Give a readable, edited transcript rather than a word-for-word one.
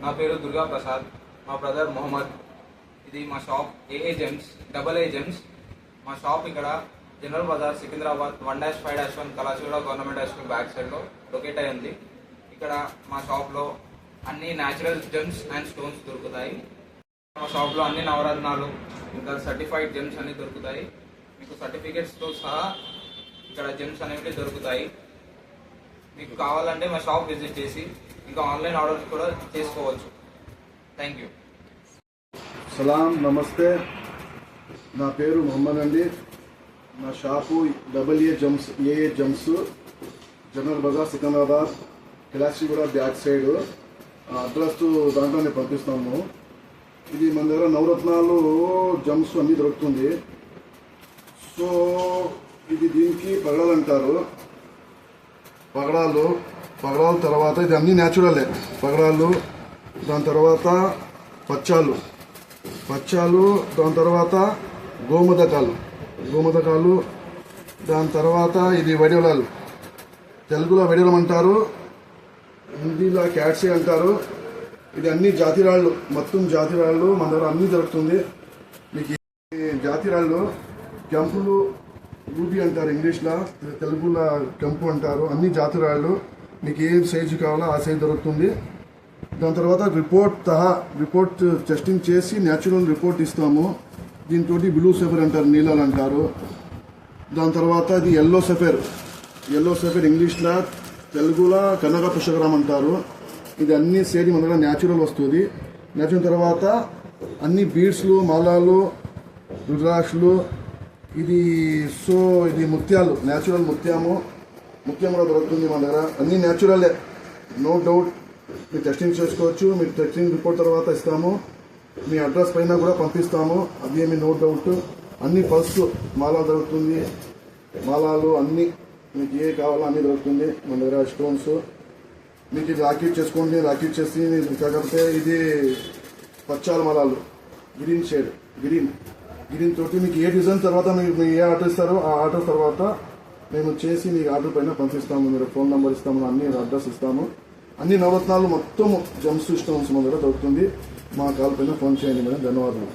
నా పేరు దుర్గా ప్రసాద్, మా బ్రదర్ మొహమ్మద్. ఇది మా shop AA Gems, AA Gems. మా షాప్ ఇక్కడ జనరల్ బజార్ సికింద్రాబాద్ 1-5-1 కళాశీల గవర్నమెంట్ హై స్కూల్ బ్యాక్ సైడ్లో లొకేట్ అయి ఉంది. ఇక్కడ మా షాప్లో అన్ని న్యాచురల్ జెమ్స్ అండ్ స్టోన్స్ దొరుకుతాయి. మా షాప్లో అన్ని నవరత్నాలు ఇంకా సర్టిఫైడ్ జెమ్స్ అన్ని దొరుకుతాయి. మీకు సర్టిఫికేట్స్తో సహా ఇక్కడ జెమ్స్ అనేవి దొరుకుతాయి. మీకు కావాలంటే మా షాప్ విజిట్ చేసి ఇంకా ఆన్లైన్ ఆర్డర్స్ కూడా చేసుకోవచ్చు. Thank you. సలాం, నమస్తే. నా పేరు మొహమ్మద్ అండి. నా shop AA Gems, General Bazaar Secunderabad కళాశీల బ్యాక్ సైడ్. అడ్రస్ దాంట్లోనే పంపిస్తాము. ఇది మన దగ్గర నవరత్నాలు జమ్స్ అన్నీ దొరుకుతుంది. సో ఇది దీనికి పగడాలు అంటారు. పగడాల తర్వాత ఇది అన్నీ న్యాచురలే. పగడాలు, దాని తర్వాత పచ్చాలు, దాని తర్వాత గోమదకాలు, దాని తర్వాత ఇది వడివలాలు. తెలుగులో వడివలం అంటారు, హిందీలో క్యాట్సే అంటారు. ఇది అన్ని జాతిరాళ్ళు, మొత్తం జాతిరాళ్ళు మన దగ్గర అన్నీ దొరుకుతుంది. మీకు జాతిరాళ్ళు కెంపులు రూబీ అంటారు ఇంగ్లీష్లో, తెలుగులో కెంపు అంటారు. అన్ని జాతిరాళ్ళు మీకు ఏ సైజు కావాలో ఆ సైజు దొరుకుతుంది. దాని తర్వాత రిపోర్ట్ టెస్టింగ్ చేసి న్యాచురల్ రిపోర్ట్ ఇస్తాము. దీంతో బ్లూ సఫర్ అంటారు, నీళ్ళలు అంటారు. దాని తర్వాత ఇది ఎల్లో సఫర్ ఇంగ్లీష్లో, తెలుగులో కనక పుష్కరం అంటారు. ఇది అన్ని సేది మన దగ్గర న్యాచురల్ వస్తుంది. న్యాచురల్ తర్వాత అన్ని బీడ్స్లు, మాలాలు, రుద్రాక్షలు. ఇది ముత్యాలు, న్యాచురల్ ముత్యం కూడా దొరుకుతుంది మన దగ్గర. అన్ని న్యాచురలే, నో డౌట్. మీరు టెస్టింగ్ చేసుకోవచ్చు. మీరు టెస్టింగ్ రిపోర్ట్ తర్వాత ఇస్తాము. మీ అడ్రస్ పైన కూడా పంపిస్తాము. అదేమి నో డౌట్. అన్ని పల్స్ మాలాలు దొరుకుతుంది, మాలాలు అన్నీ మీకు ఏ కావాలో అన్నీ దొరుకుతుంది మన దగ్గర. స్టోన్స్ మీకు ఇది రాకెట్ చేసుకోండి, రాకెట్ చేసి కాకపోతే ఇది పచ్చాల మాలాలు గ్రీన్ తోటి మీకు ఏ డిజైన్ తర్వాత మీరు ఏ ఆర్డర్ ఇస్తారో ఆ ఆర్డర్ తర్వాత మేము చేసి మీకు ఆర్డర్ పైన పంపిస్తాము. మీరు ఫోన్ నెంబర్ ఇస్తాము, అన్ని అడ్రస్ ఇస్తాము. అన్ని నవరత్నాలు మొత్తం జెమ్స్ స్టోన్స్ మన దగ్గర దొరుకుతుంది. మా కాల్ పైన ఫోన్ చేయండి మేడం. ధన్యవాదాలు.